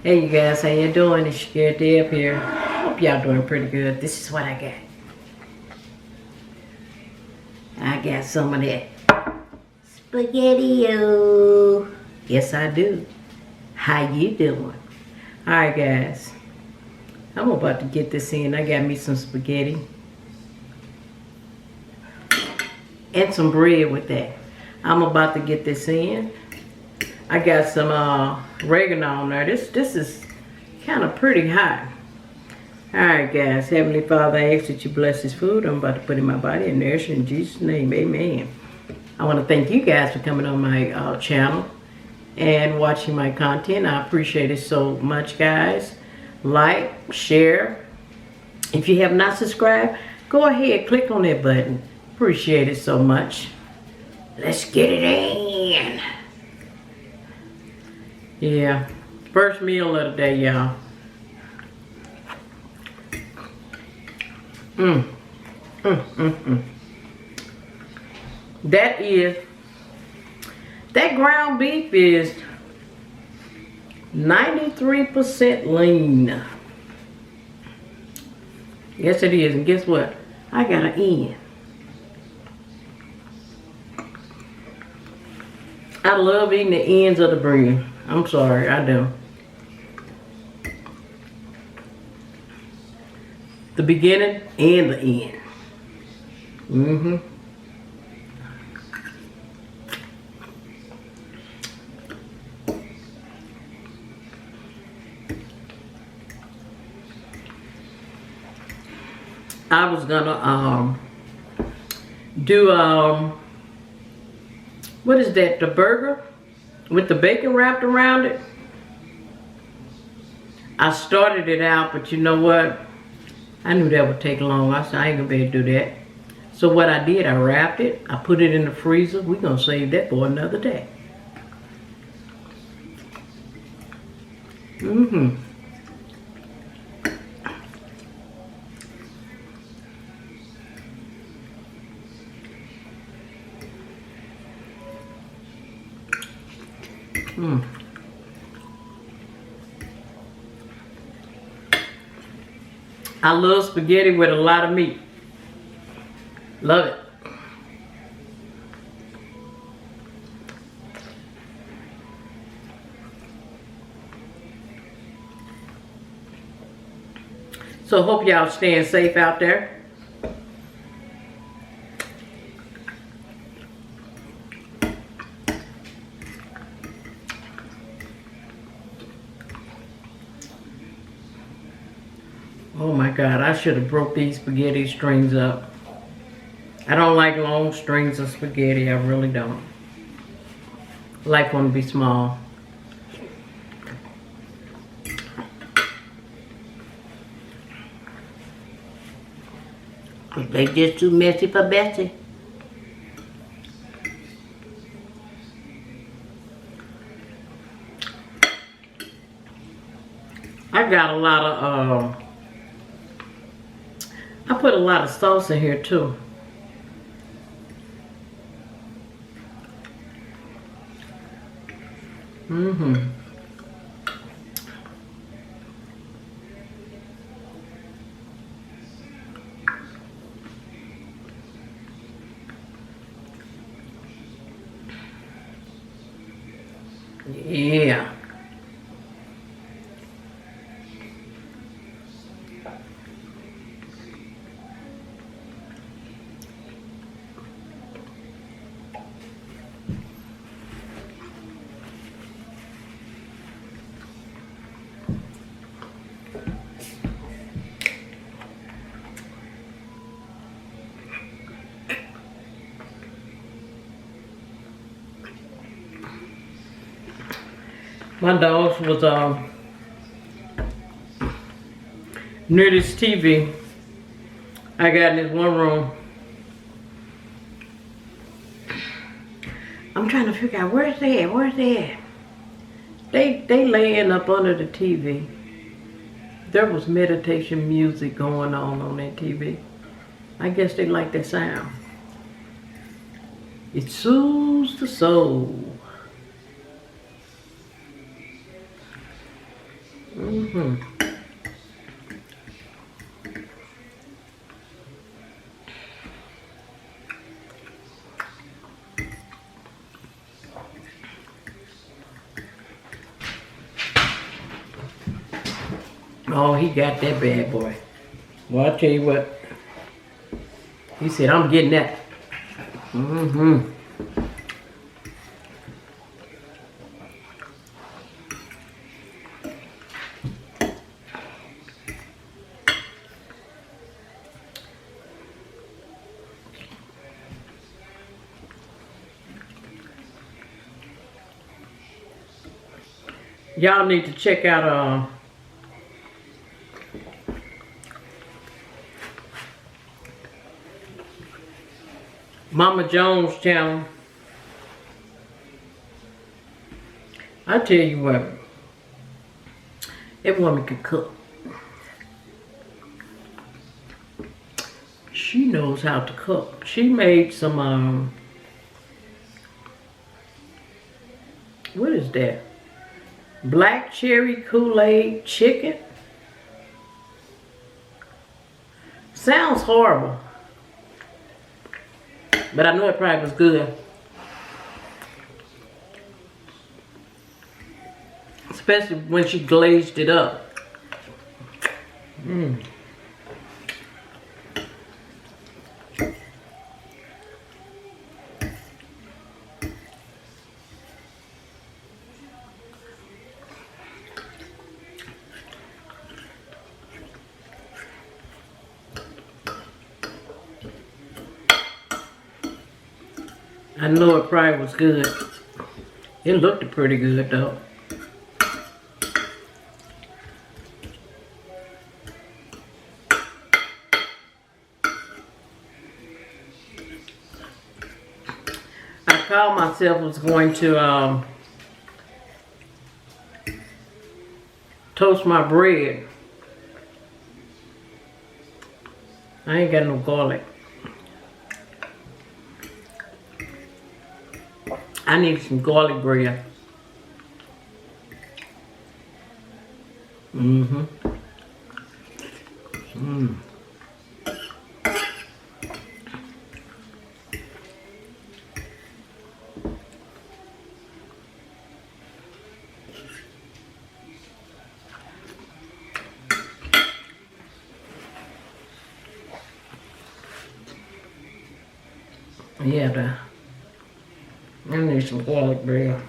Hey you guys, how you doing? It's your girl Deb here. Hope y'all doing pretty good. This is what I got. I got some of that spaghetti-o. Yes, I do. How you doing? Alright guys, I'm about to get this in. I got me some spaghetti and some bread with that. I'm about to get this in. I got some oregano on there. This is kind of pretty hot. Alright guys, Heavenly Father, I ask that you bless this food I'm about to put in my body and nourish it in Jesus' name, amen. I want to thank you guys for coming on my channel and watching my content. I appreciate it so much, guys. Like, share. If you have not subscribed, go ahead, click on that button. Appreciate it so much. Let's get it in. Yeah, first meal of the day, y'all. That ground beef is 93% lean. Yes, it is. And guess what? I got an end. I love eating the ends of the bread. I'm sorry, I do. The beginning and the end. I was gonna do what is that? The burger with the bacon wrapped around it. I started it out, but you know what? I knew that would take long. I said, I ain't gonna be able to do that. So what I did, I wrapped it. I put it in the freezer. We're gonna save that for another day. I love spaghetti with a lot of meat. Love it. So hope y'all staying safe out there. Oh my God, I should have broke these spaghetti strings up. I don't like long strings of spaghetti, I really don't. I like them to be small. They just too messy for Bessie. I got a lot of I put a lot of sauce in here too. Yeah. My dogs was near this TV I got in this one room. I'm trying to figure out where's they at? Where's they at? They laying up under the TV. There was meditation music going on that TV. I guess they like that sound. It soothes the soul. Mm-hmm. Oh, he got that bad boy. Well, I tell you what. He said, I'm getting that. Mm-hmm. Y'all need to check out Mama Jones' channel. I tell you what, that woman can cook. She knows how to cook. She made some what is that? Black cherry Kool-Aid chicken. Sounds horrible, but I know it probably was good. Especially when she glazed it up. Mmm. I know it probably was good. It looked pretty good though. I called myself was going to toast my bread. I ain't got no garlic. I need some garlic bread. Mm-hmm. Mmm. Yeah, I need some garlic bread.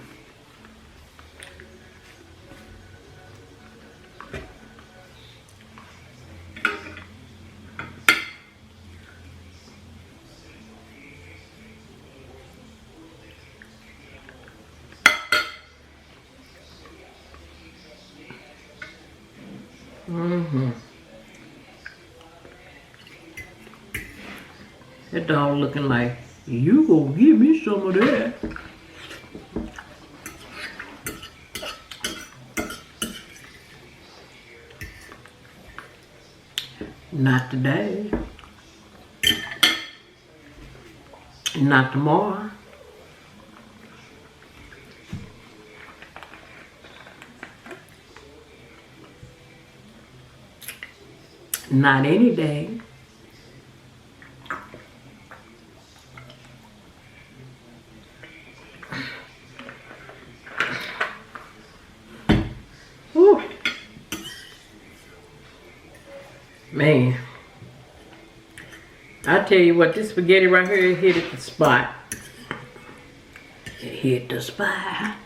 Mm-hmm. That dog looking like, you gonna give me some of that. Not today. Not tomorrow. Not any day. Whew. Man, I tell you what, this spaghetti right here hit at the spot. It hit the spot.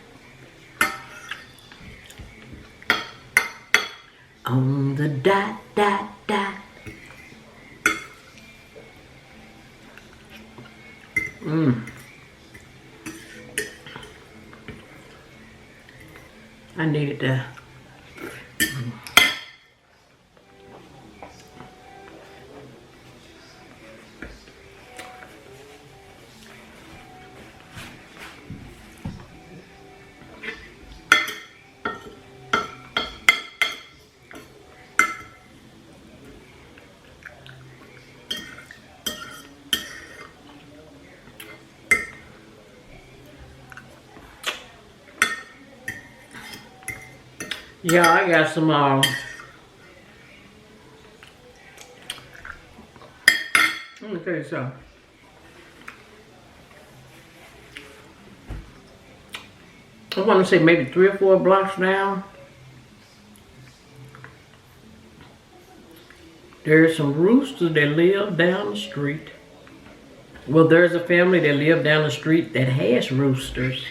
On the dot, dot, dot. Mmm. I needed that. Yeah, I got some, let me tell you something. I want to say maybe 3 or 4 blocks down. There's some roosters that live down the street. Well, there's a family that live down the street that has roosters.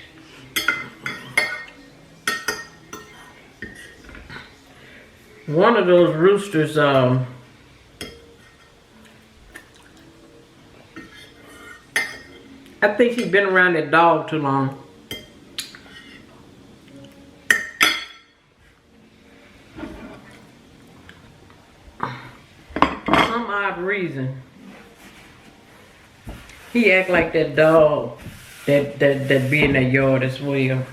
One of those roosters, I think he's been around that dog too long. For some odd reason, he act like that dog that be in that yard as well.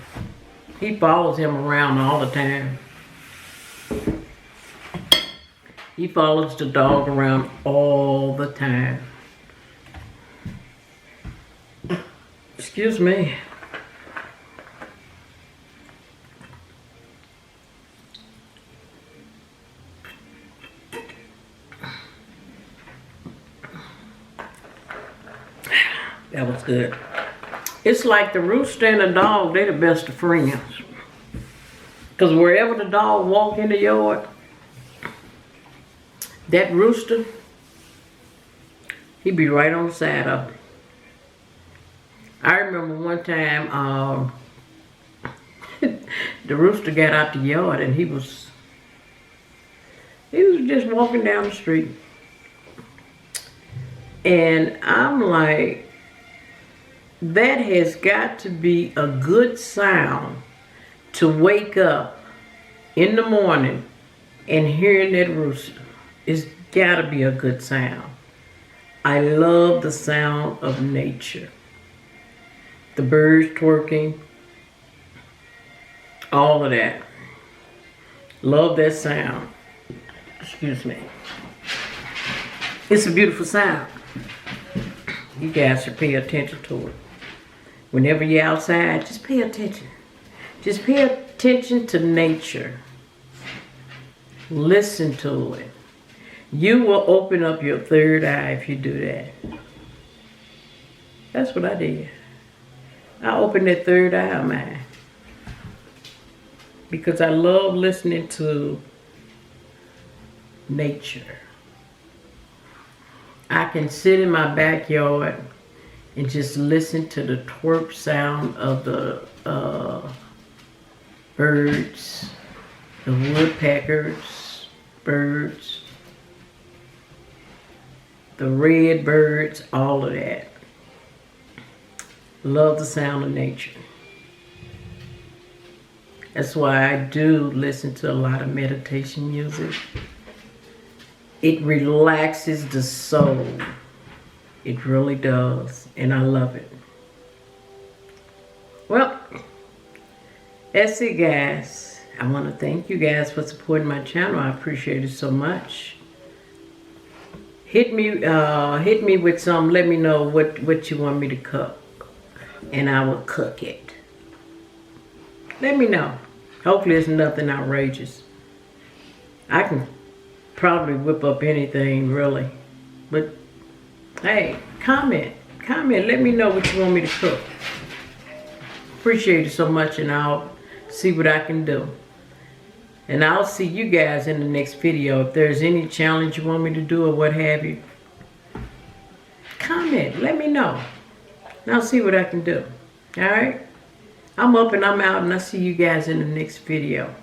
He follows him around all the time. He follows the dog around all the time. Excuse me. That was good. It's like the rooster and the dog, they're the best of friends. Because wherever the dog walk in the yard, that rooster, he be right on the side of it. I remember one time, the rooster got out the yard and he was just walking down the street. And I'm like, that has got to be a good sound to wake up in the morning and hearing that rooster. It's gotta be a good sound. I love the sound of nature. The birds twerking, all of that. Love that sound. Excuse me. It's a beautiful sound. You guys should pay attention to it. Whenever you're outside, just pay attention. Just pay attention to nature. Listen to it. You will open up your third eye if you do that. That's what I did. I opened that third eye of mine. Because I love listening to nature. I can sit in my backyard and just listen to the twerp sound of the birds, the woodpeckers, birds, the red birds, all of that. Love the sound of nature. That's why I do listen to a lot of meditation music. It relaxes the soul. It really does, and I love it. Well, that's it, guys. I want to thank you guys for supporting my channel. I appreciate it so much. Hit me with some. Let me know what you want me to cook, and I will cook it. Let me know. Hopefully, it's nothing outrageous. I can probably whip up anything, really, but hey, comment. Let me know what you want me to cook. Appreciate it so much, and I'll see what I can do. And I'll see you guys in the next video. If there's any challenge you want me to do or what have you, comment. Let me know. And I'll see what I can do. All right? I'm up and I'm out, and I'll see you guys in the next video.